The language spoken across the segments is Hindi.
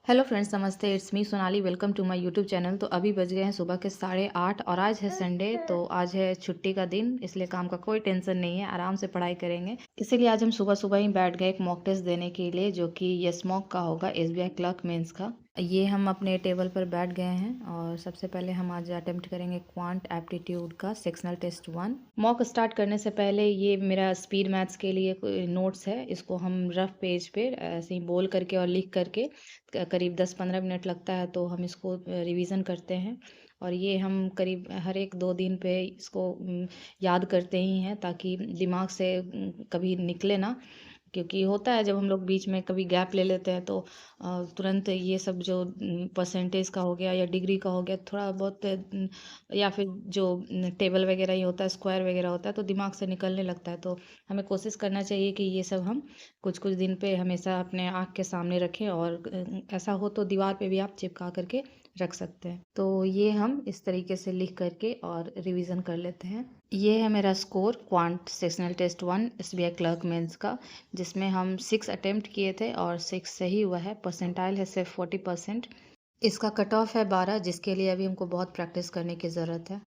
हेलो फ्रेंड्स, नमस्ते। It's me Sonali. Welcome to my YouTube channel. तो अभी बज गए हैं सुबह के 8:30 और आज है संडे। तो आज है छुट्टी का दिन, इसलिए काम का कोई टेंशन नहीं है, आराम से पढ़ाई करेंगे। इसीलिए आज हम सुबह सुबह ही बैठ गए एक मॉक टेस्ट देने के लिए, जो कि यस मॉक का होगा, एसबीआई क्लर्क मेंस का। ये हम अपने टेबल पर बैठ गए हैं और सबसे पहले हम आज अटेम्प्ट करेंगे क्वांट एप्टीट्यूड का सेक्शनल टेस्ट 1। मॉक स्टार्ट करने से पहले ये मेरा स्पीड मैथ्स के लिए नोट्स है, इसको हम रफ पेज पे ऐसे ही बोल करके और लिख करके करीब 10-15 मिनट लगता है, तो हम इसको रिवीजन करते हैं। और ये हम करीब हर एक 2 दिन पे इसको याद करते ही हैं, ताकि दिमाग से कभी निकले ना। क्योंकि होता है जब हम लोग बीच में कभी गैप ले लेते हैं, तो तुरंत ये सब जो परसेंटेज का हो गया या डिग्री का हो गया, थोड़ा बहुत या फिर जो टेबल वगैरह ही होता है, स्क्वायर वगैरह होता है, तो दिमाग से निकलने लगता है। तो हमें कोशिश करना चाहिए कि ये सब हम कुछ कुछ दिन पे हमेशा अपने आँख के सामने रखें, और ऐसा हो तो दीवार पे भी आप चिपका करके रख सकते हैं। तो ये हम इस तरीके से लिख करके और रिवीजन कर लेते हैं। ये है मेरा score quant sectional test 1 SBI clerk mains का, जिसमें हम 6 अटेम्प्ट किए थे और 6 सही हुआ है। परसेंटाइल है सिर्फ 40%। इसका कट ऑफ है 12, जिसके लिए अभी हमको बहुत प्रैक्टिस करने की ज़रूरत है।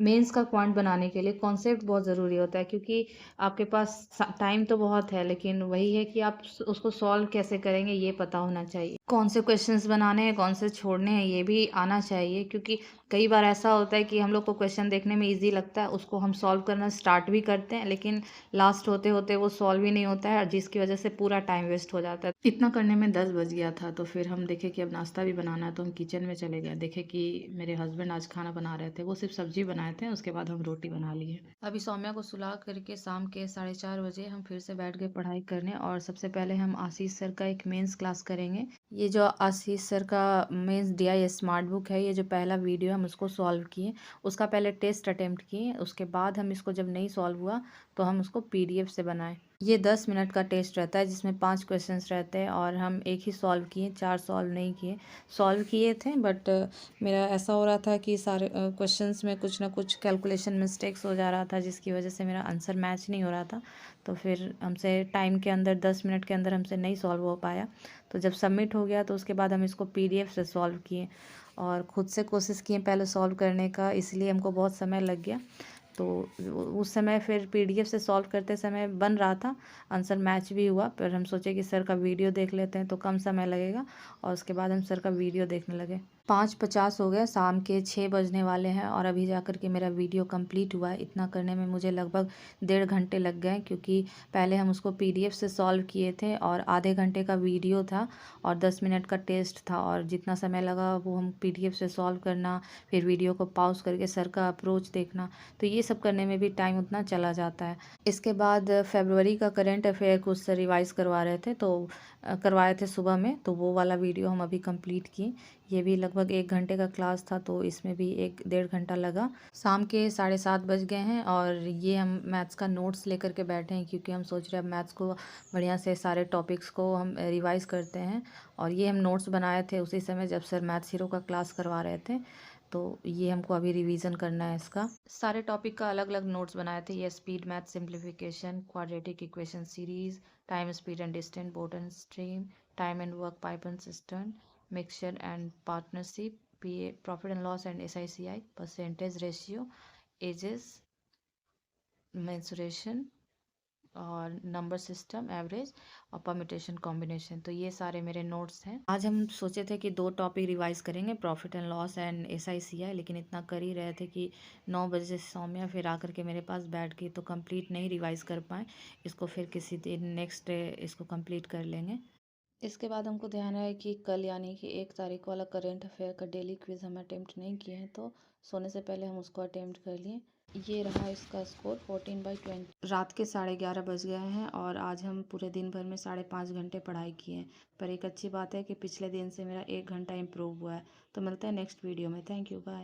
मेंस का क्वांट बनाने के लिए कॉन्सेप्ट बहुत ज़रूरी होता है, क्योंकि आपके पास टाइम तो बहुत है, लेकिन वही है कि आप उसको सॉल्व कैसे करेंगे ये पता होना चाहिए। कौन से क्वेश्चंस बनाने हैं, कौन से छोड़ने हैं, ये भी आना चाहिए। क्योंकि कई बार ऐसा होता है कि हम लोग को क्वेश्चन देखने में इजी लगता है, उसको हम सॉल्व करना स्टार्ट भी करते हैं, लेकिन लास्ट होते होते वो सॉल्व ही नहीं होता है, जिसकी वजह से पूरा टाइम वेस्ट हो जाता है। इतना करने में 10 बज गया था, तो फिर हम देखे कि अब नाश्ता भी बनाना है, तो हम किचन में चले गए। देखे कि मेरे हस्बैंड आज खाना बना रहे थे, वो सिर्फ सब्जी बनाए थे, उसके बाद हम रोटी बना लिए। अभी सौम्या को सुला करके शाम के 4:30 बजे हम फिर से बैठ गए पढ़ाई करने। और सबसे पहले हम आशीष सर का एक मेंस क्लास करेंगे। ये जो आशीष सर का मेंस डीआई स्मार्ट बुक है, ये जो पहला वीडियो हम उसको सॉल्व किए, उसका पहले टेस्ट अटेम्प्ट किए, उसके बाद हम इसको जब नहीं सॉल्व हुआ तो हम उसको पीडीएफ से बनाए। ये 10 मिनट का टेस्ट रहता है, जिसमें 5 क्वेश्चंस रहते हैं, और हम एक ही सॉल्व किए, 4 सॉल्व नहीं किए। सॉल्व किए थे, बट मेरा ऐसा हो रहा था कि सारे क्वेश्चंस में कुछ ना कुछ कैलकुलेशन मिस्टेक्स हो जा रहा था, जिसकी वजह से मेरा आंसर मैच नहीं हो रहा था। तो फिर हमसे टाइम के अंदर 10 मिनट के अंदर हमसे नहीं सॉल्व हो पाया। तो जब सबमिट हो गया तो उसके बाद हम इसको पीडीएफ से सॉल्व किए, और ख़ुद से कोशिश किए पहले सॉल्व करने का, इसलिए हमको बहुत समय लग गया। तो उस समय फिर पीडीएफ से सॉल्व करते समय बन रहा था, आंसर मैच भी हुआ। पर हम सोचे कि सर का वीडियो देख लेते हैं तो कम समय लगेगा, और उसके बाद हम सर का वीडियो देखने लगे। 5:50 हो गया, शाम के 6 बजने वाले हैं, और अभी जा कर के मेरा वीडियो कंप्लीट हुआ है। इतना करने में मुझे लगभग 1.5 घंटे लग गए, क्योंकि पहले हम उसको पीडीएफ से सॉल्व किए थे, और आधे घंटे का वीडियो था और 10 मिनट का टेस्ट था। और जितना समय लगा वो हम पीडीएफ से सॉल्व करना, फिर वीडियो को पॉज करके सर का अप्रोच देखना, तो ये सब करने में भी टाइम उतना चला जाता है। इसके बाद फरवरी का करंट अफेयर कुछ से रिवाइज़ करवा रहे थे, तो करवाए थे सुबह में, तो वो वाला वीडियो हम अभी कंप्लीट किए। ये भी लगभग 1 घंटे का क्लास था, तो इसमें भी 1-1.5 घंटा लगा। शाम के 7:30 बज गए हैं, और ये हम मैथ्स का नोट्स लेकर के बैठे हैं, क्योंकि हम सोच रहे हैं अब मैथ्स को बढ़िया से सारे टॉपिक्स को हम रिवाइज़ करते हैं। और ये हम नोट्स बनाए थे उसी समय जब सर मैथ्स हीरो का क्लास करवा रहे थे, तो ये हमको अभी रिवीजन करना है इसका। सारे टॉपिक का अलग अलग नोट्स बनाए थे। ये speed math simplification, quadratic equation series, time speed and distance boat and stream, time and work pipe system, mixture and partnership, PA profit and loss and SI CI, percentage ratio, ages, mensuration, और नंबर सिस्टम, एवरेज, और परम्यूटेशन कॉम्बिनेशन। तो ये सारे मेरे नोट्स हैं। आज हम सोचे थे कि 2 टॉपिक रिवाइज करेंगे, प्रॉफिट एंड लॉस एंड एसआईसीआई, लेकिन इतना कर ही रहे थे कि 9 बजे से सौम्या फिर आकर के मेरे पास बैठ गई, तो कंप्लीट नहीं रिवाइज कर पाए। इसको फिर किसी दिन नेक्स्ट डे इसको कंप्लीट कर लेंगे। इसके बाद हमको ध्यान है कि कल यानी कि 1 तारीख वाला करेंट अफेयर का डेली क्विज हम अटेम्प्ट नहीं किए हैं, तो सोने से पहले हम उसको अटेम्प्ट कर लिए। ये रहा इसका स्कोर 14/20। रात के 11:30 बज गए हैं, और आज हम पूरे दिन भर में 5.5 घंटे पढ़ाई किए हैं। पर एक अच्छी बात है कि पिछले दिन से मेरा 1 घंटा इम्प्रूव हुआ है। तो मिलते हैं नेक्स्ट वीडियो में। Thank you, bye.